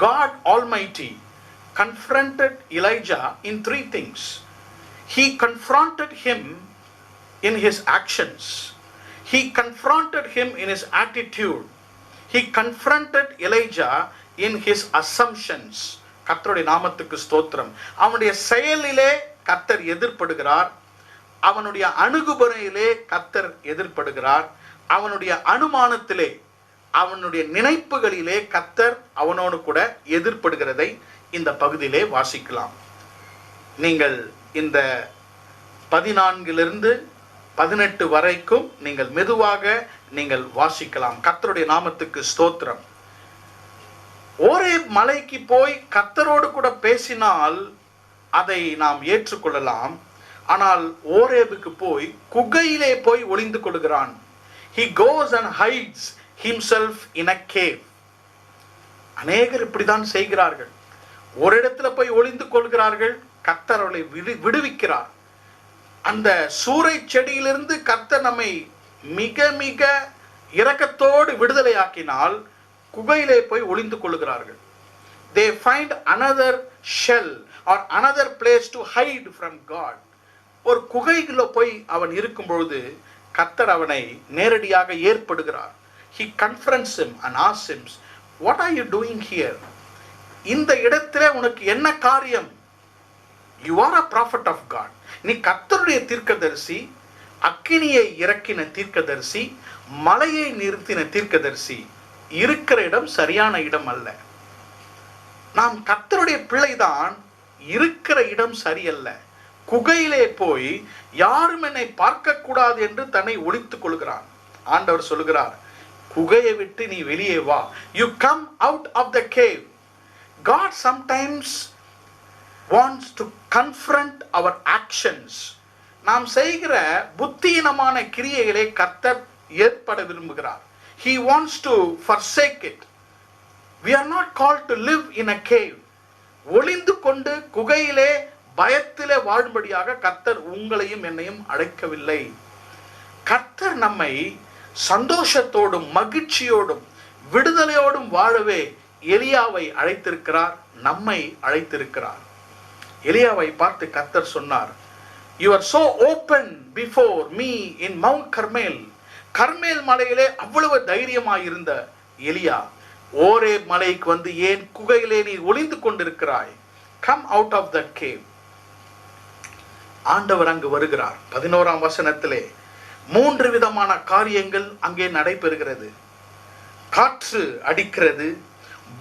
[SPEAKER 1] God Almighty confronted Elijah in 3 things. He confronted him in his actions. He confronted him in his attitude. He confronted Elijah in his assumptions. கர்த்தருடைய நாமத்துக்கு ஸ்தோத்திரம். அவனுடைய செயலிலே கர்த்தர் எதிர்ப்படுகிறார். அவனுடைய அணுகுமுறையிலே கர்த்தர் எதிர்ப்படுகிறார். அவனுடைய அனுமானத்திலே, அவனுடைய நினைப்புகளிலே கர்த்தர் அவனோடு கூட எதிர்ப்படுகிறதை இந்த பகுதியிலே வாசிக்கலாம். நீங்கள் இந்த 14 18 வரைக்கும் நீங்கள் மெதுவாக நீங்கள் வாசிக்கலாம். கர்த்தருடைய நாமத்துக்கு ஸ்தோத்திரம். ஓரேப் மலைக்கு போய் கர்த்தரோடு கூட பேசினால் அதை நாம் ஏற்றுக்கொள்ளலாம். ஆனால் ஓரேபுக்கு போய் குகையிலே போய் ஒளிந்து கொள்கிறான். He goes and hides himself in a cave. அநேகர் இப்படிதான் செய்கிறார்கள். ஒரு இடத்துல போய் ஒளிந்து கொள்கிறார்கள். கர்த்தர் அவளை விடுவிக்கிறார். அந்த சூறை செடியிலிருந்து கர்த்தர் நம்மை மிக மிக இரக்கத்தோடு விடுதலையாக்கினால் குகையிலே போய் ஒளிந்து கொள்கிறார்கள். They find another shell or another place to hide from God. ஒரு குகைக்குள்ள போய் அவன் இருக்கும் பொழுது கர்த்தர் அவனை நேரடியாக ஏற்படுகிறார். He confronts him and asks him, what are you doing here? இந்த இடத்திலே உனக்கு என்ன காரியம்? You are a prophet of God. நீ கர்த்தருடைய தீர்க்கதரிசி, அக்கினியை இறக்கின தீர்க்கதரிசி, மலையை நிறுத்தின தீர்க்கதரிசி. இருக்கிற இடம் சரியான இடம் அல்ல. நாம் கர்த்தருடைய பிள்ளைதான், இருக்கிற இடம் சரியல்ல. குகையிலே போய் யாரும் என்னை பார்க்க கூடாது என்று தன்னை ஒளித்துக் கொள்கிறான். ஆண்டவர் சொல்லுகிறார், குகையை விட்டு நீ வெளியே வா. You come out of the cave. God sometimes wants to confront our actions. நாம் செய்கிற புத்தியினமான கிரியைகளை கர்த்தர் ஏற்பட விரும்புகிறார். He wants to forsake it. We are not called to live in a cave. ஒளிந்து கொண்டு குகையிலே பயத்திலே வாழும்படியாக கர்த்தர் உங்களையும் என்னையும் அழைக்கவில்லை. கர்த்தர் நம்மை சந்தோஷத்தோடும் மகிழ்ச்சியோடும் விடுதலையோடும் வாழவே எலியாவை அழைத்திருக்கிறார், நம்மை அழைத்திருக்கிறார். எலியாவை பார்த்து கர்த்தர் சொன்னார், You are so open before me in Mount Carmel. கர்மேல் மலையிலே அவ்வளவு தைரியமாயிருந்த எலியா ஓரேப் மலைக்கு வந்து ஏன் குகையிலே நீ ஒளிந்து கொண்டிருக்கிறாய்? Come out of that cave. ஆண்டவர் அங்கு வருகிறார். 11ஆம் வசனத்திலே 3 விதமான காரியங்கள் அங்கே நடைபெறுகிறது. காற்று அடிக்கிறது,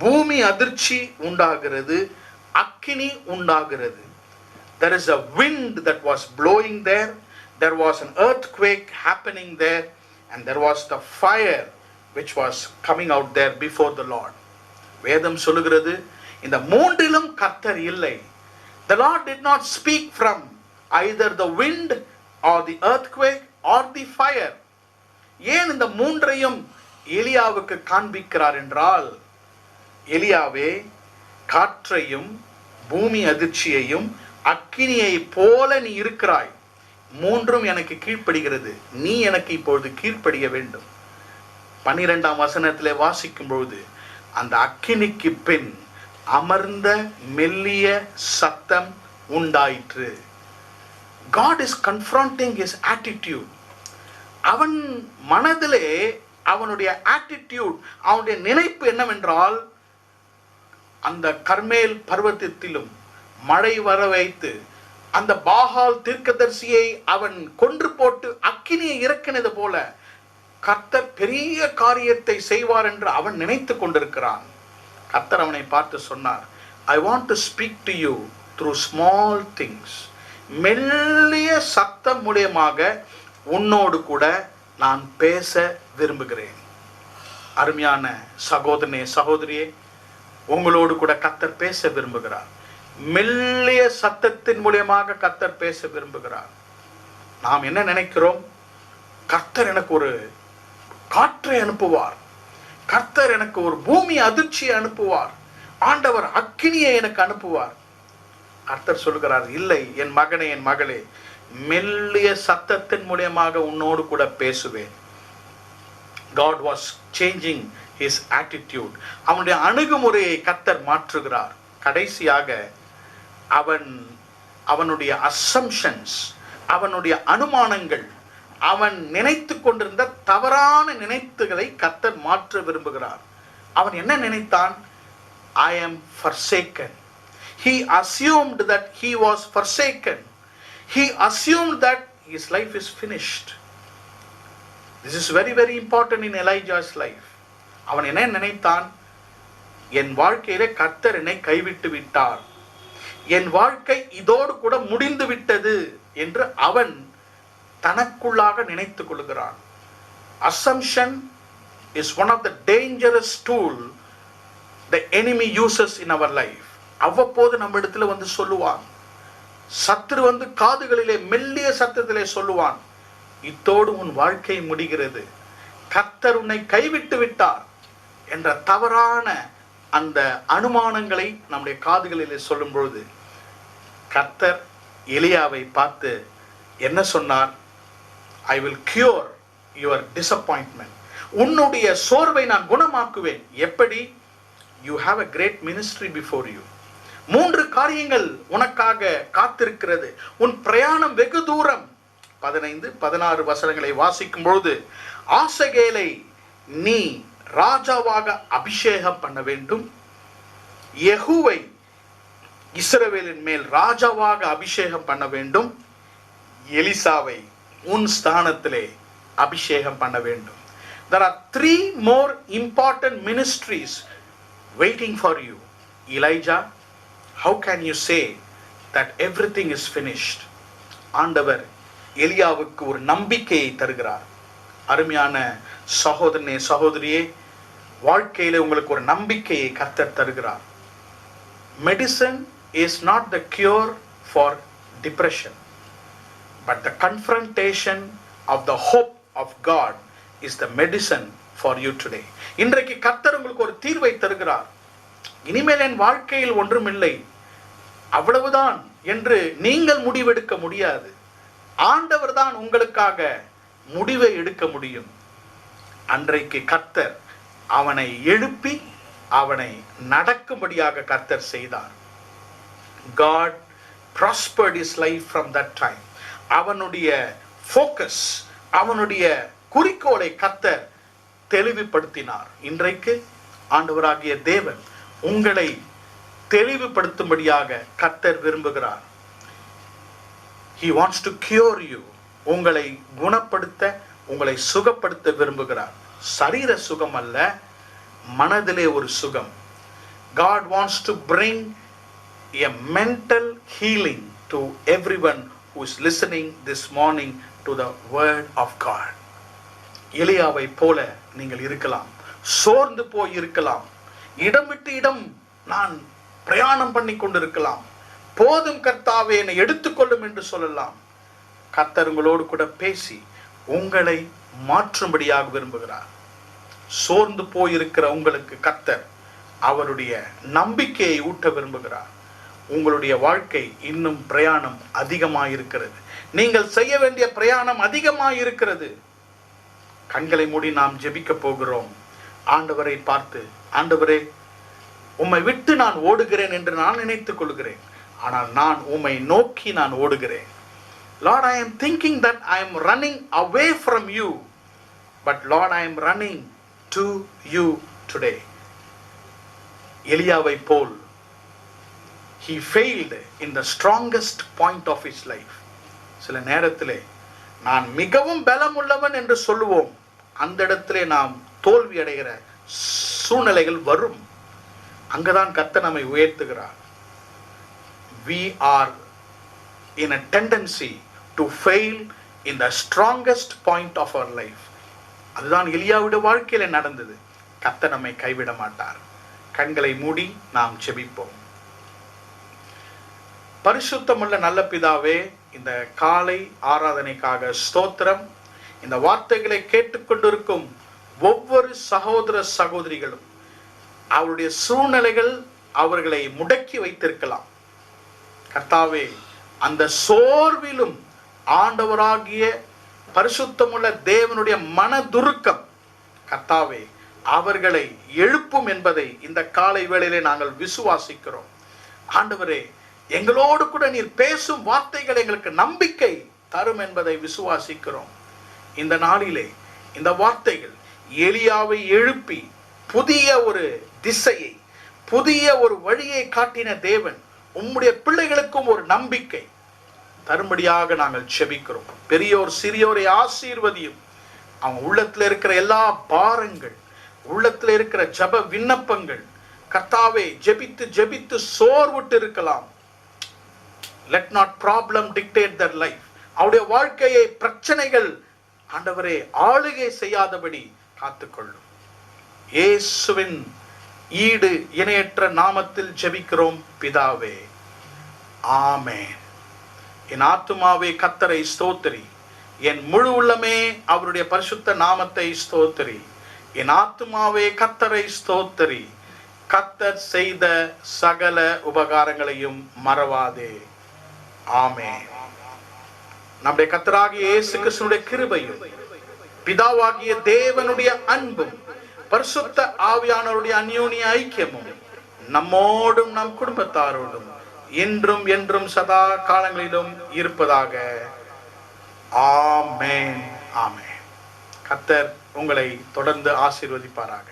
[SPEAKER 1] பூமி அதிர்ச்சி உண்டாகிறது, அக்கினி உண்டாகிறது. There is a wind that was blowing there. There was an earthquake happening there, and there was the fire which was coming out there before the Lord. வேதம் சொல்லுகிறது, இந்த 3லும் கர்த்தர் இல்லை. The Lord did not speak from either the wind or the earthquake or the fire. ஏன் இந்த 3ஐயும் எலியாவுக்கு காண்பிக்கிறார் என்றால், எலியாவே, காற்றையும் பூமி அதிர்ச்சியையும் அக்கினியை போல நீ இருக்கிறாய். 3ம் எனக்கு கீழ்ப்படுகிறது. நீ எனக்கு இப்பொழுது கீழ்ப்படிய வேண்டும். 12ஆம் வசனத்திலே வாசிக்கும் பொழுது அந்த அக்கினிக்கு பின் அமர்ந்த மெல்லிய சத்தம் உண்டாயிற்று. God is confronting his attitude. அவன் மனதிலே அவனுடைய attitude, அவனுடைய நினைப்பு என்னவென்றால், அந்த கர்மேல் பர்வதத்திலும் மழை வர வைத்து அந்த பாகால் தீர்க்கதரிசியை அவன் கொன்று போட்டு அக்கினியை இறக்கினது போல கர்த்தர் பெரிய காரியத்தை செய்வார் என்று அவன் நினைத்து கொண்டிருக்கிறான். கர்த்தர் அவனை பார்த்து சொன்னார், I want to speak to you through small things. மெல்லிய சத்தம் மூலமாக உன்னோடு கூட நான் பேச விரும்புகிறேன். அருமையான சகோதரனே, சகோதரியே, உங்களோடு கூட கர்த்தர் பேச விரும்புகிறார். மெல்லிய சத்தத்தின் மூலமாக கர்த்தர் பேச விரும்புகிறார். நாம் என்ன நினைக்கிறோம்? கர்த்தர் எனக்கு ஒரு காற்றை அனுப்புவார், கர்த்தர் எனக்கு ஒரு பூமி அதிர்ச்சியை அனுப்புவார், ஆண்டவர் அக்கினியை எனக்கு அனுப்புவார். கர்த்தர் சொல்கிறார், இல்லை என் மகனே, என் மகளே, மெல்லிய சத்தத்தின் மூலமாக உன்னோடு கூட பேசுவேன். God was changing his attitude. அவனுடைய அணுகுமுறையை கர்த்தர் மாற்றுகிறார். கடைசியாக அவனுடைய assumptions, அவனுடைய அனுமானங்கள், அவன் நினைத்து கொண்டிருந்த தவறான நினைத்துகளை கர்த்தர் மாற்ற விரும்புகிறார். அவன் என்ன நினைத்தான்? I am forsaken. He assumed that he was forsaken. He assumed that his life is finished. This is very, very important in Elijah's life. அவன் என்ன நினைத்தான்? என் வாழ்க்கையிலே கர்த்தர் என்னை கைவிட்டு விட்டார், என் வாழ்க்கை இதோடு கூட முடிந்து விட்டது என்று அவன் தனக்குள்ளாக நினைத்துக் கொள்கிறான். Assumption is one of the dangerous tool the enemy uses in our life. அவ்வப்போது நம்ம இடத்துல வந்து சொல்லுவான், சத்துரு வந்து காதுகளிலே மெல்லிய சத்தத்திலே சொல்லுவான், இத்தோடு உன் வாழ்க்கை முடிகிறது, கர்த்தர் உன்னை கைவிட்டு விட்டார் என்ற தவறான அந்த அனுமானங்களை நம்முடைய காதுகளிலே சொல்லும் பொழுது கர்த்தர் எலியாவை பார்த்து என்ன சொன்னார்? I will cure your disappointment. உன்னுடைய சோர்வை நான் குணமாக்குவேன். எப்படி? You have a great ministry before you. 3 காரியங்கள் உனக்காக காத்திருக்கிறது. உன் பிரயாணம் வெகு தூரம். 15, 16 வசனங்களை வாசிக்கும் பொழுது, ஆசகேலை நீ ராஜாவாக அபிஷேகம் பண்ண வேண்டும், யெகூவை இஸ்ரவேலின் மேல் ராஜாவாக அபிஷேகம் பண்ண வேண்டும், எலிசாவை உன் ஸ்தானத்திலே அபிஷேகம் பண்ண வேண்டும். There are 3 more important ministries waiting for you. Elijah, how can you say that everything is finished? ஆண்டவர் எலியாவுக்கு ஒரு நம்பிக்கையை தருகிறார். அருமையான சகோதரனே, சகோதரியே, வாழ்க்கையில உங்களுக்கு ஒரு நம்பிக்கையை கர்த்தர் தருகிறார். Medicine is not the cure for depression, but the confrontation of the hope of God is the medicine for you today. இன்றைக்கு கர்த்தர் உங்களுக்கு ஒரு தீர்வை தருகிறார். இனிமேல் என் வாழ்க்கையில் ஒன்றுமில்லை, அவ்வளவுதான் என்று நீங்கள் முடிவெடுக்க முடியாது. ஆண்டவர் தான் உங்களுக்காக முடிவை எடுக்க முடியும். அன்றைக்கு கர்த்தர் அவனை எழுப்பி அவனை நடக்கும்படியாக கர்த்தர் செய்தார். God prospered his life from that time. அவனுடைய ஃபோக்கஸ், அவனுடைய குறிக்கோளை கர்த்தர் தெளிவுபடுத்தினார். இன்றைக்கு ஆண்டவராகிய தேவன் உங்களை தெளிவுபடுத்தும்படியாக கர்த்தர் விரும்புகிறார். He wants to cure you. உங்களை குணப்படுத்த, உங்களை சுகப்படுத்த விரும்புகிறார். சரீர சுகம் அல்ல, மனதிலே ஒரு சுகம். God wants to bring a mental healing to everyone who is listening this morning to the word of God. எலியாவை போல நீங்கள் இருக்கலாம், சோர்ந்து போய் இருக்கலாம், இடம் விட்டு இடம் நான் பிரயாணம் பண்ணி கொண்டிருக்கலாம், போதும் கர்த்தாவே என்னை எடுத்துக்கொள்ளும் என்று சொல்லலாம். கர்த்தர் உங்களோடு கூட பேசி உங்களை மாற்றும்படியாக விரும்புகிறார். சோர்ந்து போயிருக்கிற உங்களுக்கு கர்த்தர் அவருடைய நம்பிக்கையை ஊட்ட விரும்புகிறார். உங்களுடைய வாழ்க்கை இன்னும் பிரயாணம் அதிகமாயிருக்கிறது. நீங்கள் செய்ய வேண்டிய பிரயாணம் அதிகமாயிருக்கிறது. கண்களை மூடி நாம் ஜெபிக்க போகிறோம். ஆண்டவரை பார்த்து, ஆண்டவரே, உம்மை விட்டு நான் ஓடுகிறேன் என்று நான் நினைத்துக் கொள்கிறேன். ஆனால் நான் உம்மை நோக்கி நான் ஓடுகிறேன். Lord, I am thinking that I am running away from you. But Lord, I am running to you today. எலியாவை போல் he failed in the strongest point of his life. சில நேரத்திலே நான் மிகவும் பலம் உள்ளவன் என்று சொல்லுவோம். அந்த இடத்திலே நாம் தோல்வி அடைகிற சூழ்நிலைகள் வரும். அங்கதான் கர்த்தர் நம்மை உயர்த்துகிறார். We are in a tendency to fail in the strongest point of our life. அதுதான் எலியாவுடைய வாழ்க்கையில நடந்தது. கர்த்தர் நம்மை கைவிட மாட்டார். கண்களை மூடி நாம் ஜெபிப்போம். பரிசுத்தமுள்ள நல்ல பிதாவே, இந்த காலை ஆராதனைக்காக ஸ்தோத்திரம். இந்த வார்த்தைகளை கேட்டுக்கொண்டிருக்கும் ஒவ்வொரு சகோதர சகோதரிகளும் அவருடைய சூழ்நிலைகள் அவர்களை முடக்கி வைத்திருக்கலாம். கர்த்தாவே, அந்த சோர்விலும் ஆண்டவராகிய பரிசுத்தமுள்ள தேவனுடைய மனதுருக்கம் கர்த்தாவே அவர்களை எழுப்பும் என்பதை இந்த காலை வேளையிலே நாங்கள் விசுவாசிக்கிறோம். ஆண்டவரே, எங்களோடு கூட நீர் பேசும் வார்த்தைகள் எங்களுக்கு நம்பிக்கை தரும் என்பதை விசுவாசிக்கிறோம். இந்த நாளிலே இந்த வார்த்தைகள் எலியாவை எழுப்பி புதிய ஒரு திசையை, புதிய ஒரு வழியை காட்டின தேவன் உம்முடைய பிள்ளைகளுக்கும் ஒரு நம்பிக்கை தரும்படியாக நாங்கள் ஜெபிக்கிறோம். பெரியோர் சிறியோரை ஆசீர்வதியும். அவங்க உள்ளத்துல இருக்கிற எல்லா பாரங்கள், உள்ளத்துல இருக்கிற ஜெப விண்ணப்பங்கள் கர்த்தாவே ஜெபித்து ஜெபித்து சோர்வுட்டு இருக்கலாம். Let not problem dictate their life. அவருடைய வாழ்க்கையை பிரச்சனைகள் ஆண்டவரே ஆளுகை செய்யாதபடி காத்துக்கொள்ளும். இயேசுவின் ஈடு இணையற்ற நாமத்தில் ஜெபிக்கிறோம் பிதாவே, ஆமென். என் ஆத்துமாவே கர்த்தரை ஸ்தோத்திரி, என் முழு உள்ளமே அவருடைய பரிசுத்த நாமத்தை ஸ்தோத்திரி. என் ஆத்துமாவே கர்த்தரை ஸ்தோத்திரி, கர்த்தர் செய்த சகல உபகாரங்களையும் மறவாதே. ஆமென். நம்முடைய கர்த்தராகிய இயேசு கிறிஸ்துவின் கிருபையும் பிதாவாகிய தேவனுடைய அன்பும் பரிசுத்த ஆவியானவருடைய அந்யோன்ய ஐக்கியமும் நம்மோடும் நம் குடும்பத்தாரோடும் இன்றும் என்றும் சதா காலங்களிலும் இருப்பதாக. ஆமென், ஆமென். கர்த்தர் உங்களை தொடர்ந்து ஆசீர்வதிப்பாராக.